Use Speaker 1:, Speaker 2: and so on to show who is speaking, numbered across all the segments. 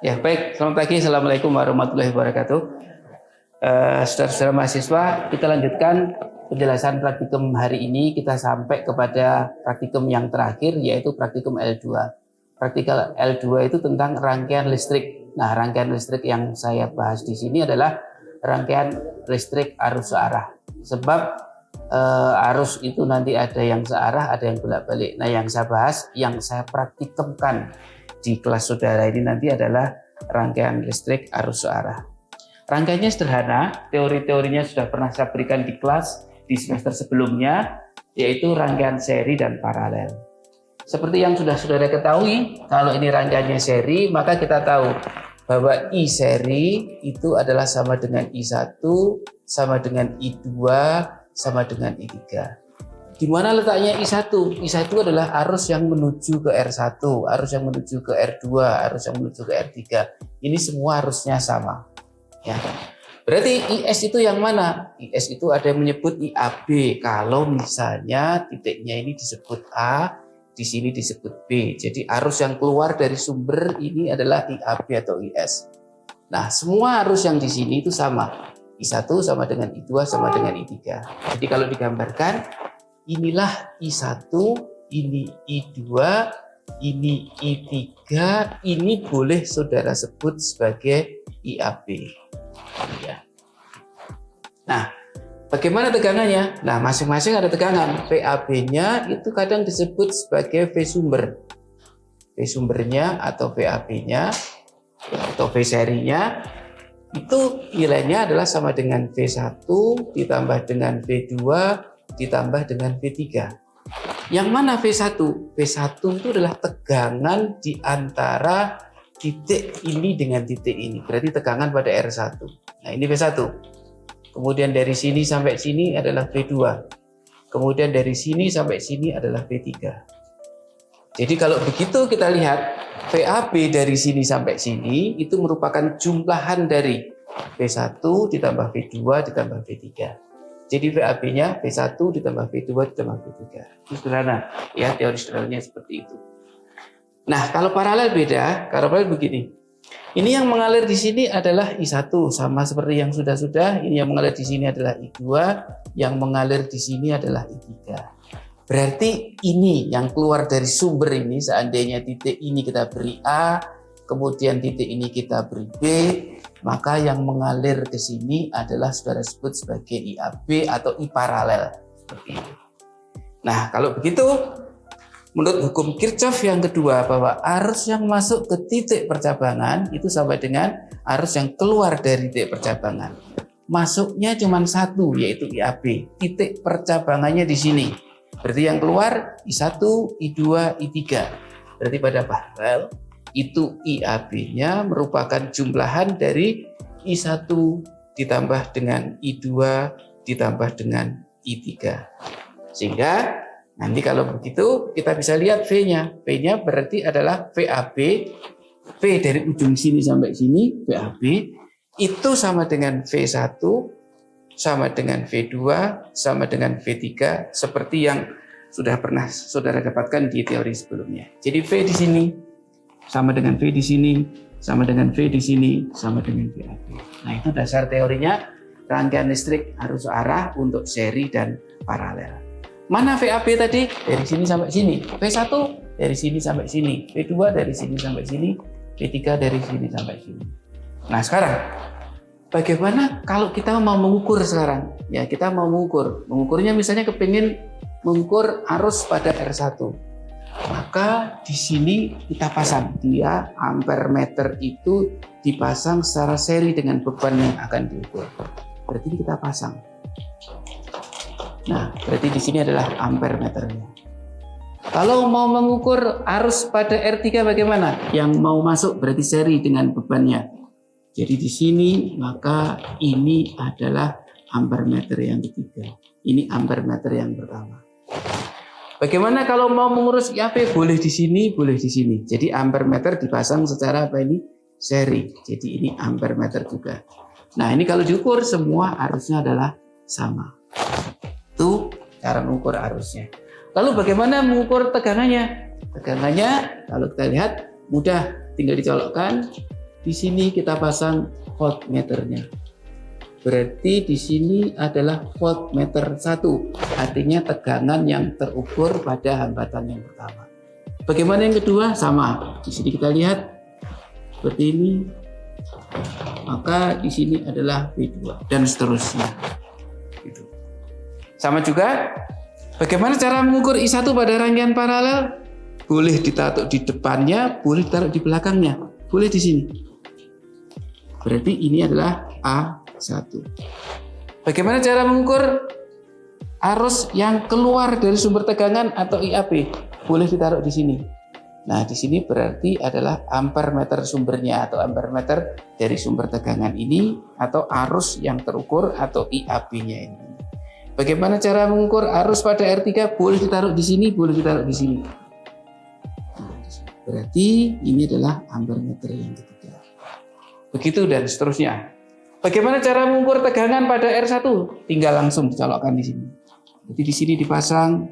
Speaker 1: Ya, baik. Selamat pagi. Assalamualaikum warahmatullahi wabarakatuh. Saudara-saudara mahasiswa, kita lanjutkan penjelasan praktikum hari ini. Kita sampai kepada praktikum yang terakhir, yaitu praktikum L2. Praktikum L2 itu tentang rangkaian listrik. Nah, rangkaian listrik yang saya bahas di sini adalah rangkaian listrik arus searah. Sebab arus itu nanti ada yang searah, ada yang bolak-balik. Nah, yang saya bahas, yang saya praktikumkan di kelas saudara ini nanti adalah rangkaian listrik arus searah. Rangkaiannya sederhana, teori-teorinya sudah pernah saya berikan di kelas di semester sebelumnya, yaitu rangkaian seri dan paralel. Seperti yang sudah saudara ketahui, kalau ini rangkaiannya seri, maka kita tahu bahwa I seri itu adalah sama dengan I1, sama dengan I2, sama dengan I3. Di mana letaknya I1? I1 adalah arus yang menuju ke R1, arus yang menuju ke R2, arus yang menuju ke R3. Ini semua arusnya sama. Ya. Berarti IS itu yang mana? IS itu ada yang menyebut IAB. Kalau misalnya titiknya ini disebut A, di sini disebut B. Jadi arus yang keluar dari sumber ini adalah IAB atau IS. Nah, semua arus yang di sini itu sama. I1 sama dengan I2 sama dengan I3. Jadi kalau digambarkan, inilah I1, ini I2, ini I3, ini boleh saudara sebut sebagai IAB. Ya. Nah, bagaimana tegangannya? Nah, masing-masing ada tegangan. VAB-nya itu kadang disebut sebagai V sumber. V sumbernya atau VAB-nya atau V serinya itu nilainya adalah sama dengan V1 ditambah dengan V2 ditambah dengan V3. Yang mana V1? V1 itu adalah tegangan di antara titik ini dengan titik ini. Berarti tegangan pada R1. Nah, ini V1. Kemudian dari sini sampai sini adalah V2. Kemudian dari sini sampai sini adalah V3. Jadi kalau begitu kita lihat VAB dari sini sampai sini itu merupakan jumlahan dari V1 ditambah V2 ditambah V3. Jadi VAB-nya V1 ditambah V2 ditambah V3. Itu sederhana, ya, teori sederhananya seperti itu. Nah, kalau paralel beda. Kalau paralel begini. Ini yang mengalir di sini adalah I1 sama seperti yang sudah-sudah. Ini yang mengalir di sini adalah I2, yang mengalir di sini adalah I3. Berarti ini yang keluar dari sumber ini, seandainya titik ini kita beri A, kemudian titik ini kita beri B, maka yang mengalir ke sini adalah saudara sebut sebagai IAB atau I paralel. Seperti itu. Nah, kalau begitu, menurut hukum Kirchhoff yang kedua, bahwa arus yang masuk ke titik percabangan itu sama dengan arus yang keluar dari titik percabangan. Masuknya cuma satu, yaitu IAB. Titik percabangannya di sini. Berarti yang keluar I1, I2, I3. Berarti pada paralel itu IAB-nya merupakan jumlahan dari I1 ditambah dengan I2 ditambah dengan I3. Sehingga nanti kalau begitu kita bisa lihat V-nya. V-nya berarti adalah VAB. V dari ujung sini sampai sini, VAB. Itu sama dengan V1, sama dengan V2, sama dengan V3, seperti yang sudah pernah saudara dapatkan di teori sebelumnya. Jadi V di sini sama dengan V di sini, sama dengan V di sini, sama dengan VAB. Nah, itu dasar teorinya rangkaian listrik arus searah untuk seri dan paralel. Mana VAB tadi? Dari sini sampai sini. V1 dari sini sampai sini. V2 dari sini sampai sini. V3 dari sini sampai sini. Nah, sekarang bagaimana kalau kita mau mengukur sekarang? Ya, kita mau mengukur. Mengukurnya misalnya kepingin mengukur arus pada R1. Maka di sini kita pasang. Dia ampere meter itu dipasang secara seri dengan beban yang akan diukur. Berarti kita pasang. Nah, berarti di sini adalah ampere meternya. Kalau mau mengukur arus pada R3 bagaimana? Yang mau masuk berarti seri dengan bebannya. Jadi di sini maka ini adalah ampere meter yang ketiga. Ini ampere meter yang pertama. Bagaimana kalau mau mengurus IAB? Boleh di sini, boleh di sini. Jadi ampere meter dipasang secara apa ini? Seri. Jadi ini ampere meter juga. Nah, ini kalau diukur semua arusnya adalah sama. Itu cara mengukur arusnya. Lalu bagaimana mengukur tegangannya? Tegangannya kalau kita lihat mudah, tinggal dicolokkan. Di sini kita pasang voltmeternya. Berarti di sini adalah voltmeter 1, artinya tegangan yang terukur pada hambatan yang pertama. Bagaimana yang kedua? Sama. Di sini kita lihat seperti ini. Maka di sini adalah V2 dan seterusnya. Gitu. Sama juga. Bagaimana cara mengukur I1 pada rangkaian paralel? Boleh ditaruh di depannya, boleh ditaruh di belakangnya. Boleh di sini. Berarti ini adalah A1. Bagaimana cara mengukur arus yang keluar dari sumber tegangan atau IAP? Boleh ditaruh di sini. Nah, di sini berarti adalah ampere meter sumbernya atau ampere meter dari sumber tegangan ini atau arus yang terukur atau IAP-nya ini. Bagaimana cara mengukur arus pada R3? Boleh ditaruh di sini, boleh ditaruh di sini. Berarti ini adalah ampere meter yang ketiga. Begitu dan seterusnya. Bagaimana cara mengukur tegangan pada R1? Tinggal langsung dicolokkan di sini. Jadi di sini dipasang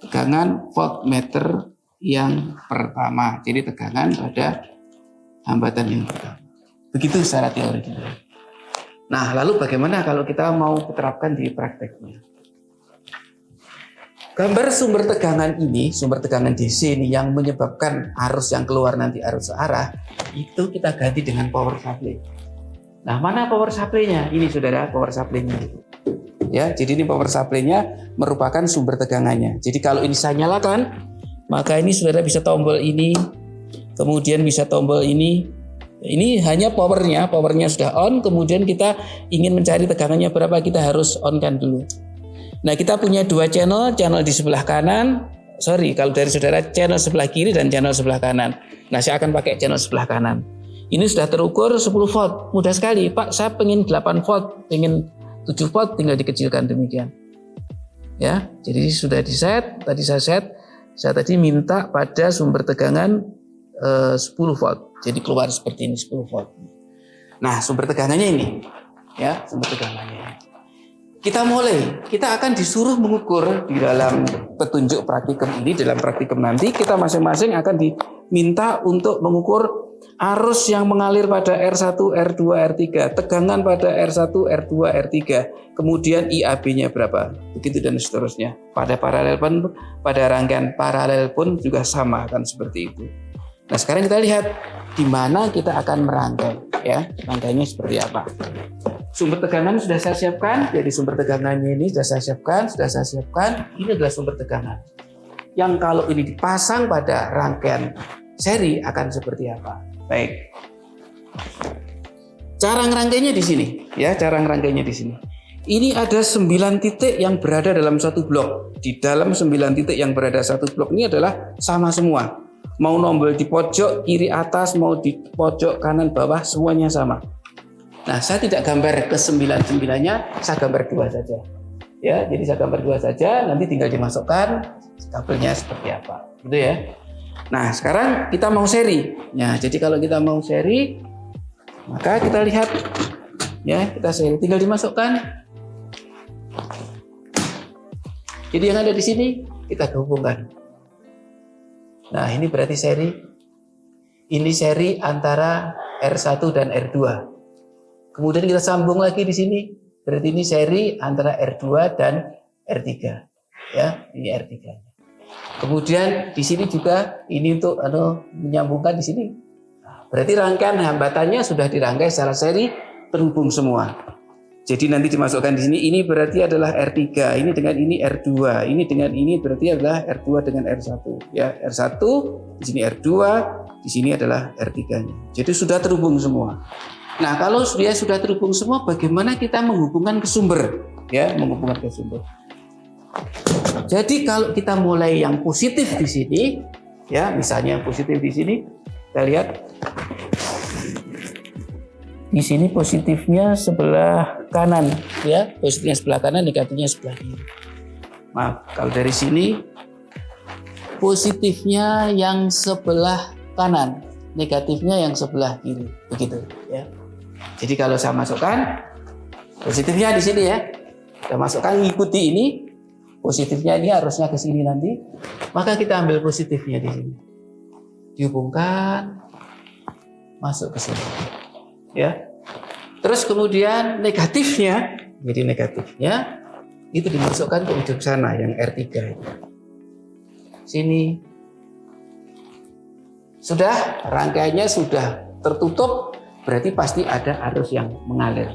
Speaker 1: tegangan voltmeter yang pertama. Jadi tegangan pada hambatan yang pertama. Begitu secara teori. Nah, lalu bagaimana kalau kita mau terapkan di prakteknya? Gambar sumber tegangan ini, sumber tegangan DC ini yang menyebabkan arus yang keluar nanti arus searah, itu kita ganti dengan power supply. Nah, mana power supply-nya? Ini saudara, power supply-nya. Ya, jadi ini power supply-nya merupakan sumber tegangannya. Jadi kalau ini saya nyalakan, maka ini saudara bisa tombol ini, kemudian bisa tombol ini. Ini hanya powernya sudah on, kemudian kita ingin mencari tegangannya berapa, kita harus on-kan dulu. Nah, kita punya dua channel di sebelah kanan. Kalau dari saudara channel sebelah kiri dan channel sebelah kanan. Nah, saya akan pakai channel sebelah kanan. Ini sudah terukur 10 volt. Mudah sekali, Pak. Saya pengen 8 volt, pengen 7 volt, tinggal dikecilkan demikian. Ya, jadi sudah di-set. Tadi saya tadi minta pada sumber tegangan 10 volt. Jadi keluar seperti ini 10 volt. Nah, sumber tegangannya ini. Ya, sumber tegangannya. Kita akan disuruh mengukur di dalam petunjuk praktikum ini, dalam praktikum nanti kita masing-masing akan diminta untuk mengukur arus yang mengalir pada R1, R2, R3, tegangan pada R1, R2, R3, kemudian IAB-nya berapa, begitu dan seterusnya. Pada rangkaian paralel pun juga sama kan seperti itu. Nah, sekarang kita lihat di mana kita akan merangkai, ya, rangkainya seperti apa. Sumber tegangan sudah saya siapkan, jadi sumber tegangannya ini sudah saya siapkan. Ini adalah sumber tegangan. Yang kalau ini dipasang pada rangkaian seri akan seperti apa? Baik. Cara ngerangkainya di sini, ya, di sini. Ini ada 9 titik yang berada dalam satu blok. Di dalam 9 titik yang berada satu blok ini adalah sama semua. Mau nombol di pojok kiri atas, mau di pojok kanan bawah, semuanya sama. Nah, saya tidak gambar ke 9-9-nya, saya gambar 2 saja. Ya, jadi saya gambar 2 saja, nanti tinggal dimasukkan kabelnya seperti apa. Gitu ya. Nah, sekarang kita mau seri. Ya, jadi kalau kita mau seri, maka kita lihat, ya, kita seri, tinggal dimasukkan. Jadi yang ada di sini kita hubungkan. Nah, ini berarti seri. Ini seri antara R1 dan R2. Kemudian kita sambung lagi di sini. Berarti ini seri antara R2 dan R3. Ya, ini R3. Kemudian di sini juga ini untuk menyambungkan di sini. Berarti rangkaian hambatannya sudah dirangkai secara seri terhubung semua. Jadi nanti dimasukkan di sini, ini berarti adalah R3, ini dengan ini R2, ini dengan ini berarti adalah R2 dengan R1. Ya, R1, di sini R2, di sini adalah R3-nya. Jadi sudah terhubung semua. Nah, kalau dia sudah terhubung semua, bagaimana kita menghubungkan ke sumber? Ya, menghubungkan ke sumber. Jadi kalau kita mulai yang positif di sini, ya, misalnya yang positif di sini, kita lihat. Di sini positifnya sebelah kanan, ya, positifnya sebelah kanan, negatifnya sebelah kiri. Maaf, kalau dari sini positifnya yang sebelah kanan, negatifnya yang sebelah kiri, begitu, ya. Jadi kalau saya masukkan positifnya di sini, ya, saya masukkan ngikuti ini, positifnya ini harusnya ke sini nanti, maka kita ambil positifnya di sini, dihubungkan. masuk ke sini. Ya. Terus kemudian negatifnya, jadi negatifnya itu dimasukkan ke ujung sana yang R3 itu. Sini. Sudah, rangkaiannya sudah tertutup, berarti pasti ada arus yang mengalir.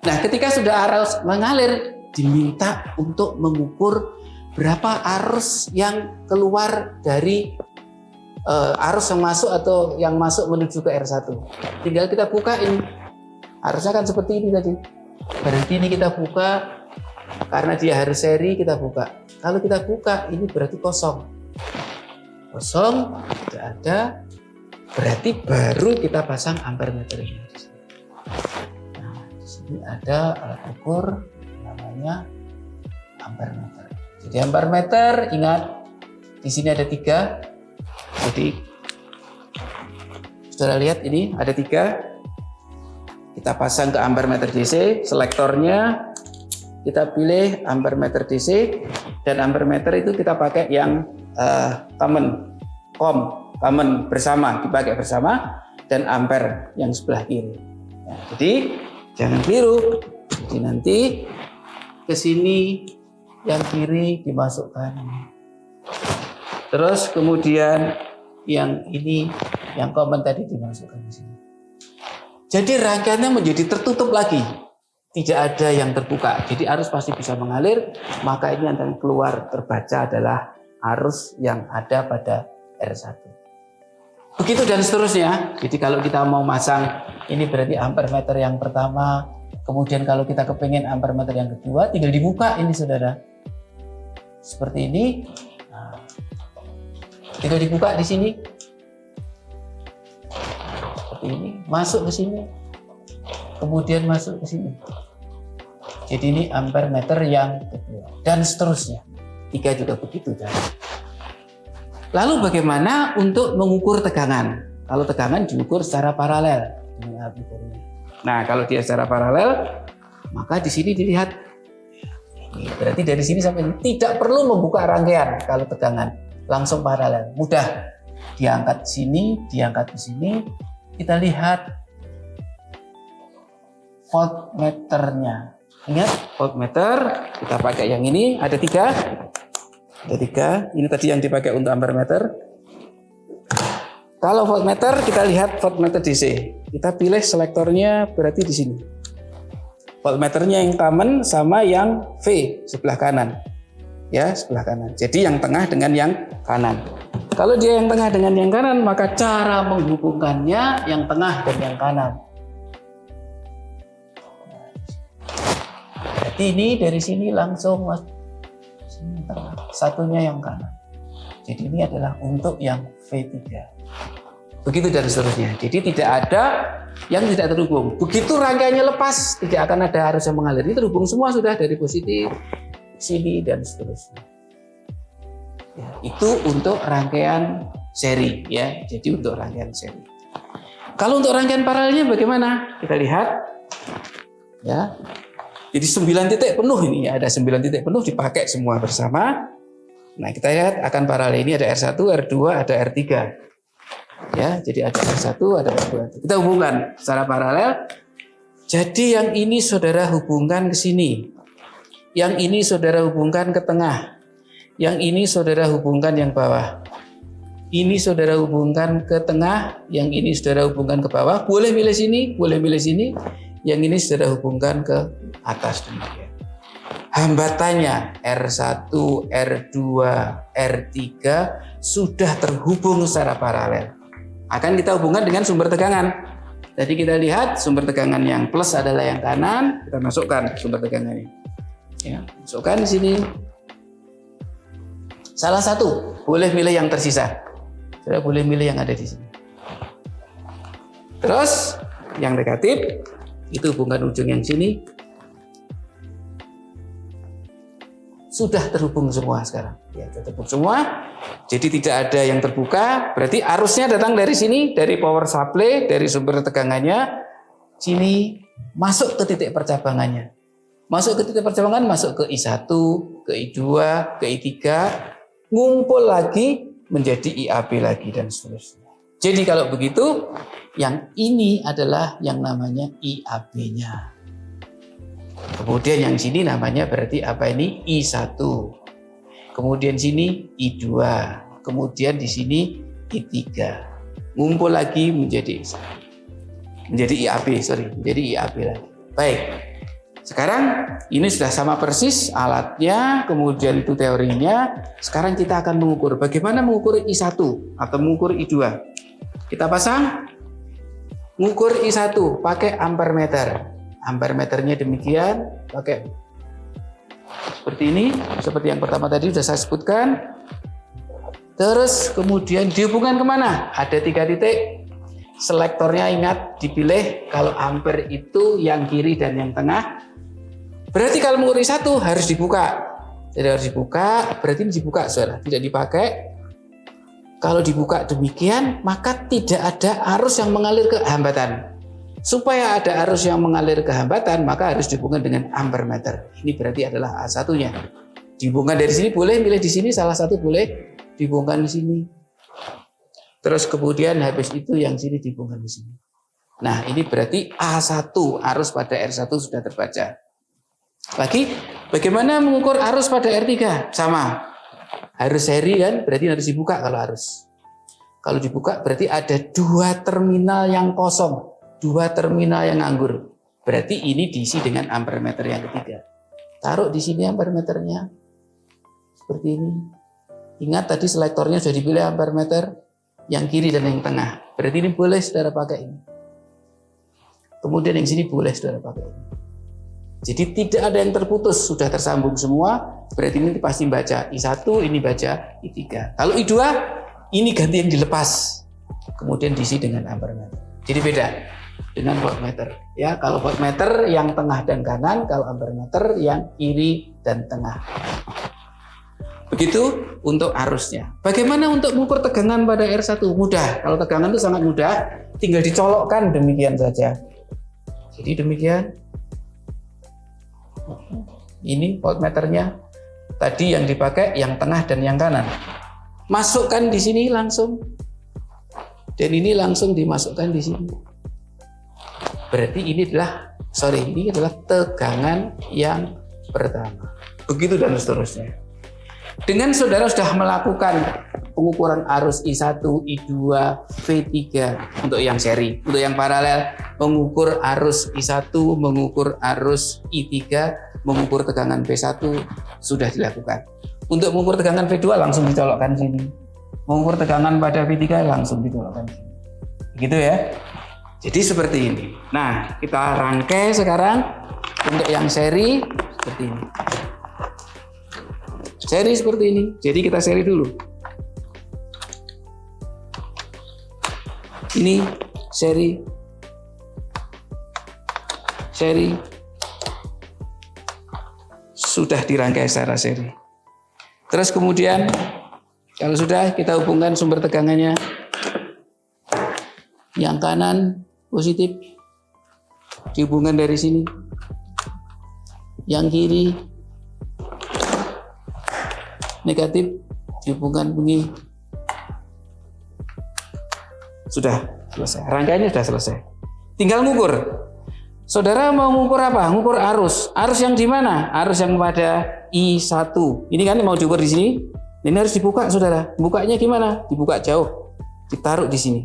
Speaker 1: Nah, ketika sudah arus mengalir, diminta untuk mengukur berapa arus yang keluar dari arus yang masuk atau yang masuk menuju ke R1. Tinggal kita buka ini. Arusnya kan seperti ini tadi. Berarti ini kita buka, karena dia harus seri kita buka. Kalau kita buka, ini berarti kosong. Kosong, tidak ada. Berarti baru kita pasang ampermeter ini. Nah, di sini ada alat ukur namanya ampermeter. Jadi ampermeter, ingat di sini ada 3. Jadi saudara lihat ini ada 3. Kita pasang ke ampermeter DC, selektornya kita pilih ampermeter DC, dan ampermeter itu kita pakai yang common bersama, dipakai bersama, dan ampere yang sebelah kiri. Nah, jadi jangan keliru. Jadi nanti ke sini yang kiri dimasukkan. Terus kemudian yang ini yang common tadi dimasukkan di sini. Jadi rangkaiannya menjadi tertutup lagi, tidak ada yang terbuka. Jadi arus pasti bisa mengalir, maka ini yang akan keluar terbaca adalah arus yang ada pada R1. Begitu dan seterusnya. Jadi kalau kita mau masang, ini berarti ampermeter yang pertama. Kemudian kalau kita kepengen ampermeter yang kedua, tinggal dibuka ini saudara. Seperti ini. Nah, tinggal dibuka di sini. Ini masuk ke sini, kemudian masuk ke sini. Jadi ini ampermeter yang kedua dan seterusnya. 3 juga begitu kan. Lalu bagaimana untuk mengukur tegangan? Kalau tegangan diukur secara paralel. Nah, kalau dia secara paralel, maka di sini dilihat. Berarti dari sini sampai ini tidak perlu membuka rangkaian kalau tegangan, langsung paralel, mudah. Diangkat sini, diangkat ke sini. Kita lihat voltmeternya. Ingat voltmeter, kita pakai yang ini, ada 3. Ada 3, ini tadi yang dipakai untuk ampermeter. Kalau voltmeter, kita lihat voltmeter DC. Kita pilih selektornya berarti di sini. Voltmeternya yang common sama yang V sebelah kanan. Ya, sebelah kanan. Jadi yang tengah dengan yang kanan. Kalau dia yang tengah dengan yang kanan, maka cara menghubungkannya yang tengah dan yang kanan. Berarti ini dari sini langsung sini tengah, satunya yang kanan. Jadi ini adalah untuk yang V3. Begitu dan seterusnya. Jadi tidak ada yang tidak terhubung. Begitu rangkaiannya lepas, tidak akan ada arus yang mengalir. Ini terhubung semua sudah dari positif, sini dan seterusnya. Ya, itu untuk rangkaian seri ya. Jadi untuk rangkaian seri. Kalau untuk rangkaian paralelnya bagaimana? Kita lihat ya. Jadi 9 titik penuh ini ya. Ada 9 titik penuh dipakai semua bersama. Nah, kita lihat akan paralel ini ada R1, R2, ada R3. Ya, jadi ada R1, ada R2. Kita hubungkan secara paralel. Jadi yang ini saudara hubungkan ke sini. Yang ini saudara hubungkan ke tengah. Yang ini saudara hubungkan yang bawah. Ini saudara hubungkan ke tengah, yang ini saudara hubungkan ke bawah. Boleh milih sini, boleh milih sini. Yang ini saudara hubungkan ke atas demikian. Hambatannya R1, R2, R3 sudah terhubung secara paralel. Akan kita hubungkan dengan sumber tegangan. Jadi kita lihat sumber tegangan yang plus adalah yang kanan, kita masukkan sumber tegangan ini. Ya, masukkan di sini. Salah satu, boleh milih yang tersisa. Saya boleh milih yang ada di sini. Terus yang negatif itu hubungan ujung yang sini. Sudah terhubung semua sekarang. Ya, terhubung semua. Jadi tidak ada yang terbuka. Berarti arusnya datang dari sini, dari power supply, dari sumber tegangannya. Sini masuk ke titik percabangannya. Masuk ke titik percabangan, masuk ke I1, ke I2, ke I3, ngumpul lagi menjadi IAB lagi dan seterusnya. Jadi kalau begitu, Yang ini adalah yang namanya IAB-nya. Kemudian yang sini namanya berarti apa ini? I1. Kemudian sini I2. Kemudian di sini I3. Ngumpul lagi menjadi IAB, menjadi IAB lagi. Baik. Sekarang ini sudah sama persis alatnya, kemudian itu teorinya. Sekarang kita akan mengukur. Bagaimana mengukur I1 atau mengukur I2? Kita pasang, mengukur I1 pakai ampermeter. Ampermeternya demikian, pakai seperti ini, seperti yang pertama tadi sudah saya sebutkan. Terus kemudian dihubungkan kemana? Ada 3 titik. Selektornya ingat dipilih, kalau ampere itu yang kiri dan yang tengah. Berarti kalau mengukur I1 harus dibuka. Jadi harus dibuka, berarti ini dibuka, saudara, tidak dipakai. Kalau dibuka demikian, maka tidak ada arus yang mengalir ke hambatan. Supaya ada arus yang mengalir ke hambatan, maka harus dihubungkan dengan ampermeter. Ini berarti adalah A1-nya. Dihubungkan dari sini boleh, milih di sini, salah satu boleh dihubungkan di sini. Terus kemudian habis itu yang sini dihubungkan di sini. Nah, ini berarti A1, arus pada R1 sudah terbaca. Lagi, bagaimana mengukur arus pada R3? Sama. Harus seri kan, berarti harus dibuka kalau arus. Kalau dibuka berarti ada 2 terminal yang kosong, 2 terminal yang nganggur. Berarti ini diisi dengan ampermeter yang ketiga. Taruh di sini ampermeternya. Seperti ini. Ingat tadi selektornya sudah dipilih ampermeter yang kiri dan yang tengah. Berarti ini boleh saudara pakai ini. Kemudian yang sini boleh saudara pakai ini. Jadi tidak ada yang terputus, sudah tersambung semua. Berarti ini pasti baca I1, ini baca I3. Kalau I2, ini ganti yang dilepas. Kemudian diisi dengan ampermeter. Jadi beda dengan voltmeter. Ya, kalau voltmeter yang tengah dan kanan, kalau ampermeter yang kiri dan tengah. Begitu untuk arusnya. Bagaimana untuk mengukur tegangan pada R1? Mudah. Kalau tegangan itu sangat mudah, tinggal dicolokkan demikian saja. Jadi demikian. Ini voltmeternya. Tadi yang dipakai yang tengah dan yang kanan. Masukkan di sini langsung. Dan ini langsung dimasukkan di sini. Berarti ini adalah tegangan yang pertama. Begitu dan seterusnya. Dengan saudara sudah melakukan pengukuran arus I1, I2, V3 untuk yang seri, untuk yang paralel mengukur arus I1, mengukur arus I3, mengukur tegangan V1 sudah dilakukan. Untuk mengukur tegangan V2 langsung dicolokkan sini. Mengukur tegangan pada V3 langsung dicolokkan sini. Gitu ya. Jadi seperti ini. Nah, kita rangkai sekarang untuk yang seri seperti ini. Seri seperti ini. Jadi kita seri dulu. Ini seri. Sudah dirangkai secara seri. Terus kemudian kalau sudah kita hubungkan sumber tegangannya. Yang kanan positif dihubungkan dari sini. Yang kiri negatif dihubungkan begini. Sudah selesai. Rangkaiannya sudah selesai. Tinggal ngukur. Saudara mau ngukur apa? Ngukur arus. Arus yang di mana? Arus yang pada I1. Ini kan mau diukur di sini. Ini harus dibuka, saudara. Bukanya gimana? Dibuka jauh. Ditaruh di sini.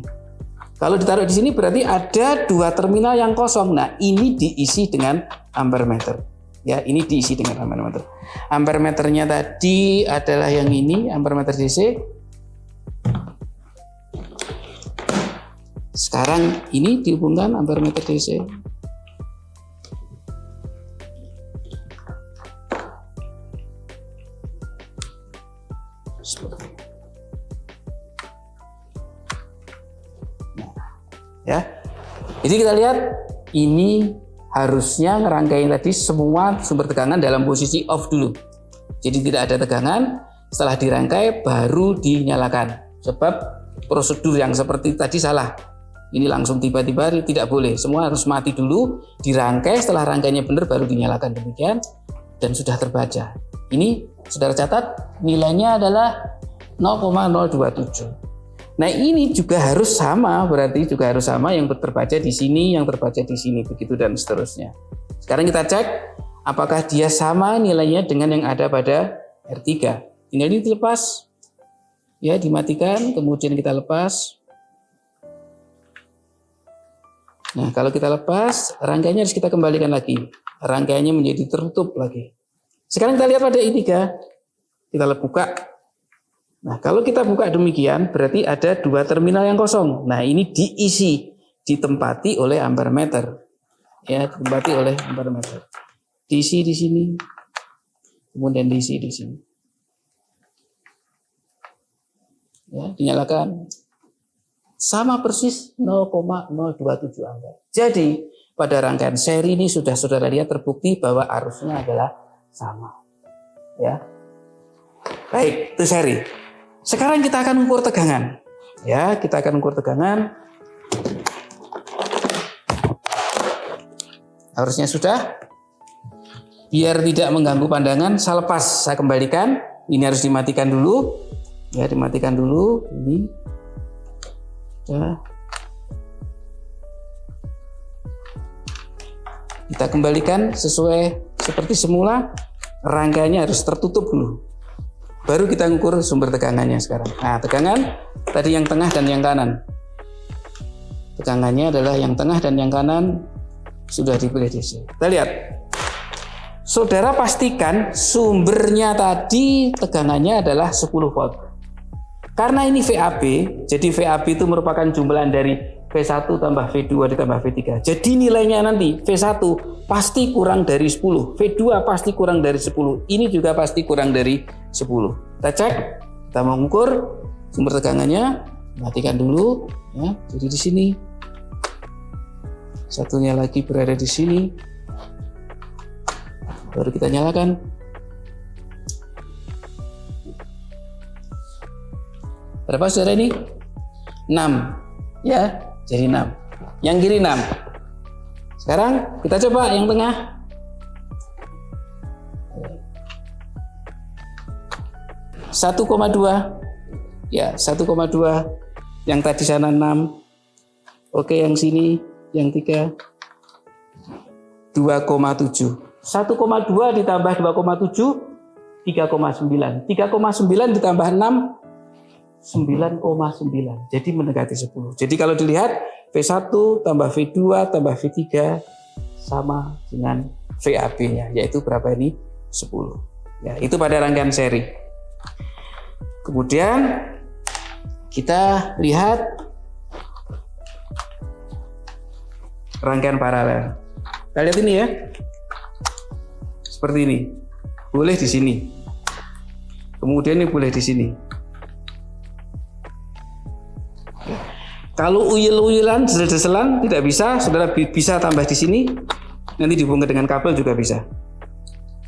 Speaker 1: Kalau ditaruh di sini berarti ada 2 terminal yang kosong. Nah, ini diisi dengan ampermeter. Ya, ini diisi dengan ampermeter. Ampermeternya tadi adalah yang ini, ampermeter DC. Sekarang ini dihubungkan ampermeter DC. Ya, jadi kita lihat ini harusnya ngerangkain tadi semua sumber tegangan dalam posisi off dulu. Jadi tidak ada tegangan, setelah dirangkai baru dinyalakan. Sebab prosedur yang seperti tadi salah. Ini langsung tiba-tiba tidak boleh. Semua harus mati dulu, dirangkai, setelah rangkainya benar baru dinyalakan demikian dan sudah terbaca. Ini saudara catat nilainya adalah 0,027. Nah ini juga harus sama, berarti juga harus sama yang terbaca di sini, yang terbaca di sini, begitu dan seterusnya. Sekarang kita cek apakah dia sama nilainya dengan yang ada pada R3. Tinggal ini dilepas, ya dimatikan, kemudian kita lepas. Nah kalau kita lepas, rangkaiannya harus kita kembalikan lagi. Rangkaiannya menjadi tertutup lagi. Sekarang kita lihat pada I3, kita buka. Nah kalau kita buka demikian, berarti ada dua terminal yang kosong. Nah ini diisi, ditempati oleh ampere meter. Ya, ditempati oleh ampere meter. Diisi di sini, kemudian diisi di sini. Ya, dinyalakan. Sama persis 0,027 ampere. Jadi pada rangkaian seri ini sudah saudara lihat terbukti bahwa arusnya adalah sama. Ya. Baik, itu seri. Sekarang kita akan ukur tegangan. Ya, kita akan ukur tegangan. Harusnya sudah. Biar tidak mengganggu pandangan, saya lepas, saya kembalikan. Ini harus dimatikan dulu. Ya, dimatikan dulu. Ini. Ya. Kita kembalikan sesuai seperti semula. Rangkaiannya harus tertutup dulu. Baru kita ngukur sumber tegangannya sekarang. Nah, tegangan tadi yang tengah dan yang kanan. Tegangannya adalah yang tengah dan yang kanan sudah dipilih DC. Kita lihat. Saudara pastikan sumbernya tadi tegangannya adalah 10 volt. Karena ini VAB, jadi VAB itu merupakan jumlahan dari V1 tambah V2 ditambah V3. Jadi nilainya nanti V1 pasti kurang dari 10, V2 pasti kurang dari 10, ini juga pasti kurang dari 10. Kita cek, kita mau mengukur sumber tegangannya, matikan dulu, ya. Jadi di sini, satunya lagi berada di sini, baru kita nyalakan. Berapa saudara ini? 6, ya, jadi 6. Yang kiri 6. Sekarang kita coba yang tengah. Satu koma dua, ya 1,2. Yang tadi sana 6. Oke, yang sini, yang 3, 2,7. 1,2 ditambah 2,7, 3,9. 3,9 ditambah 6, 9,9. Jadi mendekati 10. Jadi kalau dilihat V1 tambah V2 tambah V3 sama dengan VAB-nya, yaitu berapa ini? 10. Ya, itu pada rangkaian seri. Kemudian kita lihat rangkaian paralel. Kita lihat ini ya. Seperti ini. Boleh di sini. Kemudian ini boleh di sini. Kalau uyel-uyelan, desel-deselan tidak bisa, saudara bisa tambah di sini. Nanti dihubungkan dengan kabel juga bisa.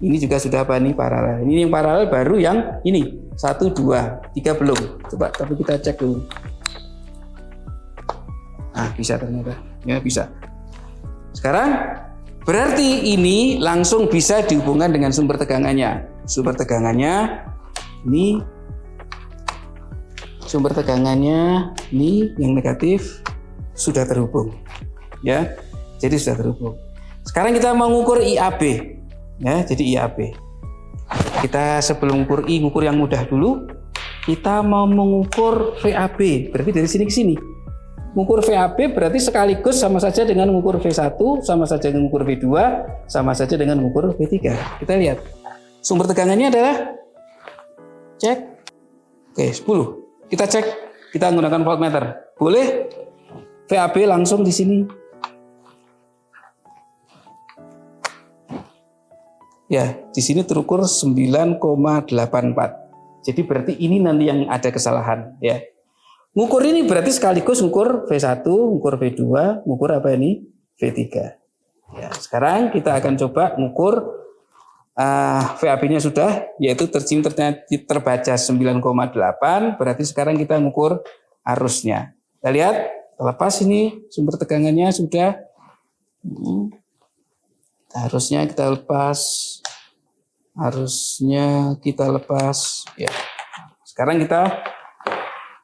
Speaker 1: Ini juga sudah apa nih paralel. Ini yang paralel baru yang ini 1, 2, 3 belum. Coba tapi kita cek dulu. Nah bisa ternyata, ya bisa. Sekarang berarti ini langsung bisa dihubungkan dengan sumber tegangannya. Sumber tegangannya ini. Sumber tegangannya ini yang negatif sudah terhubung, ya. Jadi sudah terhubung. Sekarang kita mau mengukur IAB, ya. Jadi IAB. Kita sebelum mengukur I, mengukur yang mudah dulu. Kita mau mengukur VAB, berarti dari sini ke sini. Mengukur VAB berarti sekaligus sama saja dengan mengukur V1, sama saja dengan mengukur V2, sama saja dengan mengukur V3. Kita lihat. Sumber tegangannya adalah cek. Oke, 10. Kita cek, kita menggunakan voltmeter. Boleh VAB langsung di sini. Ya, di sini terukur 9,84. Jadi berarti ini nanti yang ada kesalahan, ya. Ngukur ini berarti sekaligus ngukur V1, ngukur V2, ngukur apa ini? V3. Ya, sekarang kita akan coba ngukur VAB-nya sudah, yaitu terbaca 9,8, berarti sekarang kita ngukur arusnya. Kita lihat, lepas ini sumber tegangannya sudah. Harusnya kita lepas. Harusnya kita lepas. Ya. Sekarang kita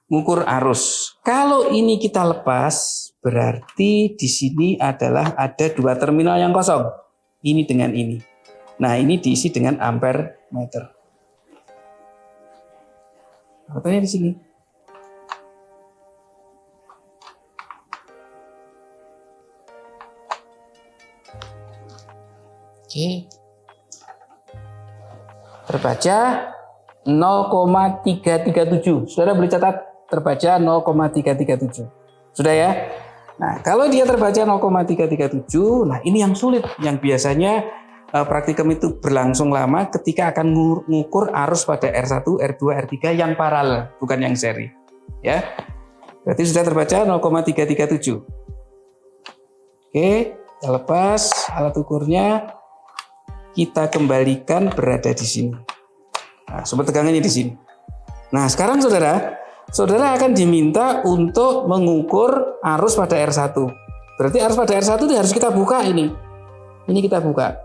Speaker 1: ngukur arus. Kalau ini kita lepas, berarti di sini adalah ada dua terminal yang kosong. Ini dengan ini. Nah, ini diisi dengan ampere meter. Fotonya di sini. Oke. Terbaca 0,337. Saudara boleh catat, terbaca 0,337. Sudah ya? Nah, kalau dia terbaca 0,337, nah ini yang sulit, yang biasanya praktikum itu berlangsung lama ketika akan mengukur arus pada R1, R2, R3 yang paralel, bukan yang seri. Ya. Berarti sudah terbaca 0,337. Oke, kita lepas alat ukurnya. Kita kembalikan berada di sini. Nah, sumber tegangannya di sini. Nah, sekarang saudara akan diminta untuk mengukur arus pada R1. Berarti arus pada R1 itu harus kita buka ini. Ini kita buka.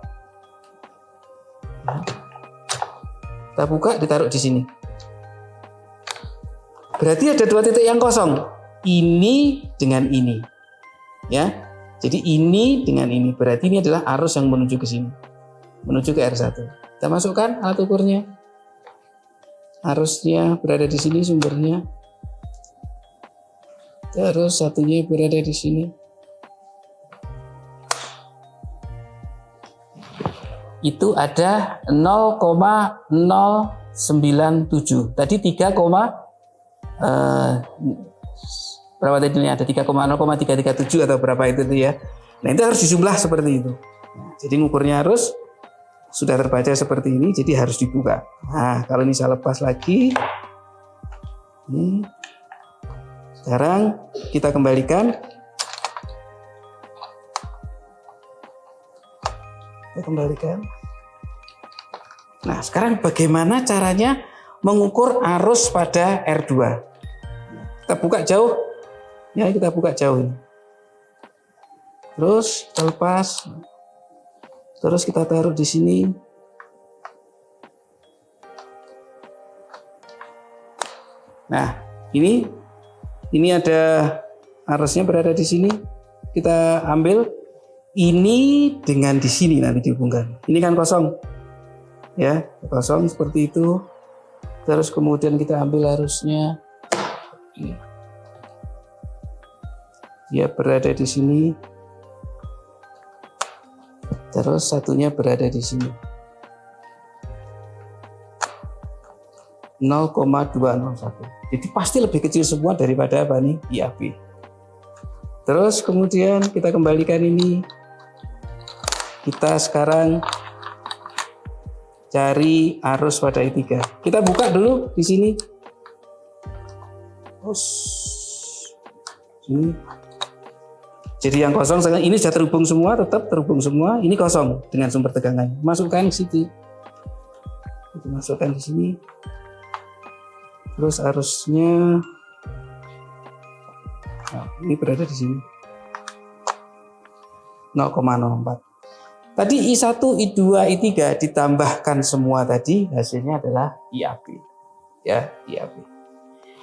Speaker 1: Kita buka, ditaruh di sini. Berarti ada dua titik yang kosong. Ini dengan ini. Ya. Jadi ini dengan ini. Berarti ini adalah arus yang menuju ke sini. Menuju ke R1. Kita masukkan alat ukurnya. Arusnya berada di sini sumbernya. Terus satunya berada di sini. Itu ada 0,097. Tadi 3, berapa tadi ini ada 3,0,337 atau berapa itu ya. Nah, itu harus dijumlah seperti itu. Jadi ngukurnya harus sudah terbaca seperti ini, jadi harus dibuka. Nah, kalau ini saya lepas lagi. Ini. Sekarang kita kembalikan. Kita kembalikan. Nah, sekarang bagaimana caranya mengukur arus pada R2? Kita buka jauh. Ya, kita buka jauh ini. Terus kita lepas. Terus kita taruh di sini. Nah, ini ada arusnya berada di sini. Kita ambil ini dengan di sini nanti dihubungkan. Ini kan kosong. Ya, kosong seperti itu. Terus kemudian kita ambil arusnya. Dia berada di sini. Terus satunya berada di sini. 0,201. Jadi pasti lebih kecil semua daripada apa nih? IAB. Terus kemudian kita kembalikan ini. Kita sekarang cari arus pada I3. Kita buka dulu di sini. Terus sini. Jadi yang kosong ini sudah terhubung semua, tetap terhubung semua. Ini kosong dengan sumber tegangan. Masukkan ke sini. Masukkan di sini. Terus arusnya, nah, ini berada di sini. 0,04. Tadi I1, I2, I3 ditambahkan semua tadi, hasilnya adalah IAB. Ya, IAB.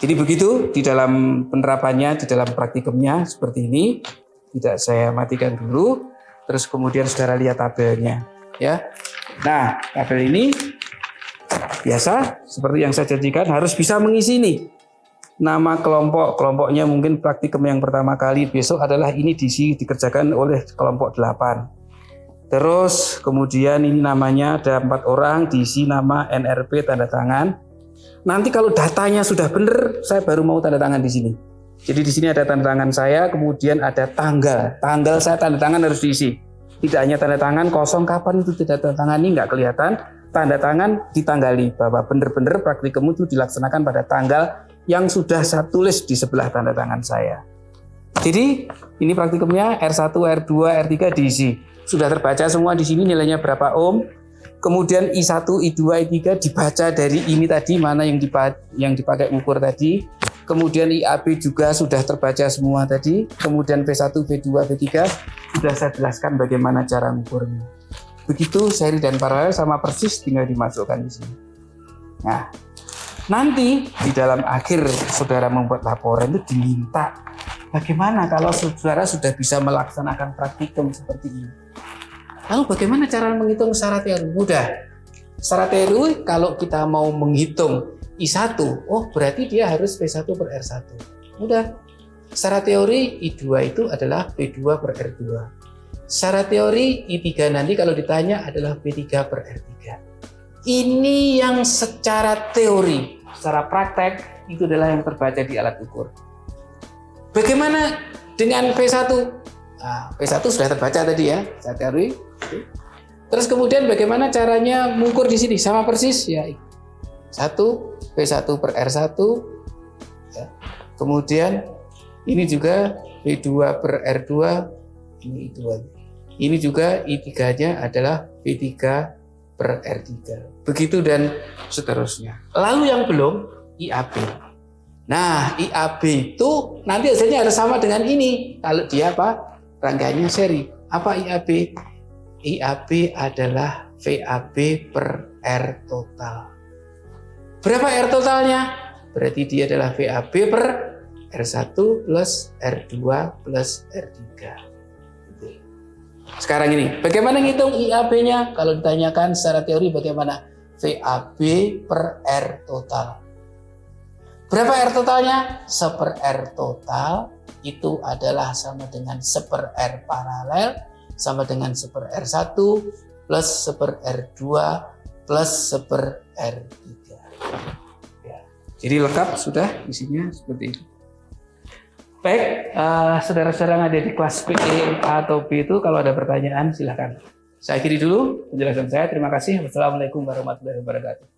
Speaker 1: Jadi begitu di dalam penerapannya, di dalam praktikumnya seperti ini. Tidak saya matikan dulu, terus kemudian saudara lihat tabelnya, ya. Nah, tabel ini biasa seperti yang saya janjikan harus bisa mengisi ini. Nama kelompoknya mungkin praktikum yang pertama kali besok adalah ini dikerjakan oleh kelompok 8. Terus kemudian ini namanya ada 4 orang, diisi nama NRP tanda tangan. Nanti kalau datanya sudah benar, saya baru mau tanda tangan di sini. Jadi di sini ada tanda tangan saya, kemudian ada tanggal. Tanggal saya tanda tangan harus diisi. Tidak hanya tanda tangan kosong, kapan itu tidak tanda tangan ini nggak kelihatan. Tanda tangan ditanggali bahwa benar-benar praktikum itu dilaksanakan pada tanggal yang sudah saya tulis di sebelah tanda tangan saya. Jadi ini praktikumnya R1, R2, R3 diisi. Sudah terbaca semua di sini nilainya berapa ohm. Kemudian I1, I2, I3 dibaca dari ini tadi mana yang dipakai ukur tadi. Kemudian IAB juga sudah terbaca semua tadi. Kemudian V1, V2, V3 sudah saya jelaskan bagaimana cara mengukurnya. Begitu seri dan paralel sama persis tinggal dimasukkan di sini. Nah, Nanti di dalam akhir saudara membuat laporan itu diminta bagaimana kalau saudara sudah bisa melaksanakan praktikum seperti ini. Lalu bagaimana cara menghitung secara teori? Mudah. Secara teori kalau kita mau menghitung I1, oh berarti dia harus P1 per R1. Mudah. Secara teori I2 itu adalah P2 per R2. Secara teori I3 nanti kalau ditanya adalah P3 per R3. Ini yang secara teori. Secara praktek itu adalah yang terbaca di alat ukur. Bagaimana dengan P1? Nah, P1 sudah terbaca tadi ya, secara teori. Terus kemudian bagaimana caranya mengukur di sini? Sama persis ya. 1 P1 per R1 ya. Kemudian ini juga P2 per R2, ini I2. Ini juga I3-nya adalah P3 per R3. Begitu dan seterusnya. Lalu yang belum, IAB. Nah, IAB itu nanti hasilnya harus sama dengan ini. Kalau dia apa? Rangkaiannya seri. Apa IAB? IAB adalah VAB per R total. Berapa R totalnya? Berarti dia adalah VAB per R1 plus R2 plus R3. Sekarang ini, bagaimana ngitung IAB-nya? Kalau ditanyakan secara teori bagaimana? VAB per R total. Berapa R totalnya? 1 per R total itu adalah sama dengan 1 per R paralel, sama dengan 1 per R1 plus 1 per R2 plus 1 per R3. Ya. Jadi lengkap sudah isinya seperti itu. Baik, saudara-saudara yang ada di kelas PE atau B itu kalau ada pertanyaan silahkan. Saya akhiri dulu penjelasan saya. Terima kasih. Wassalamualaikum warahmatullahi wabarakatuh.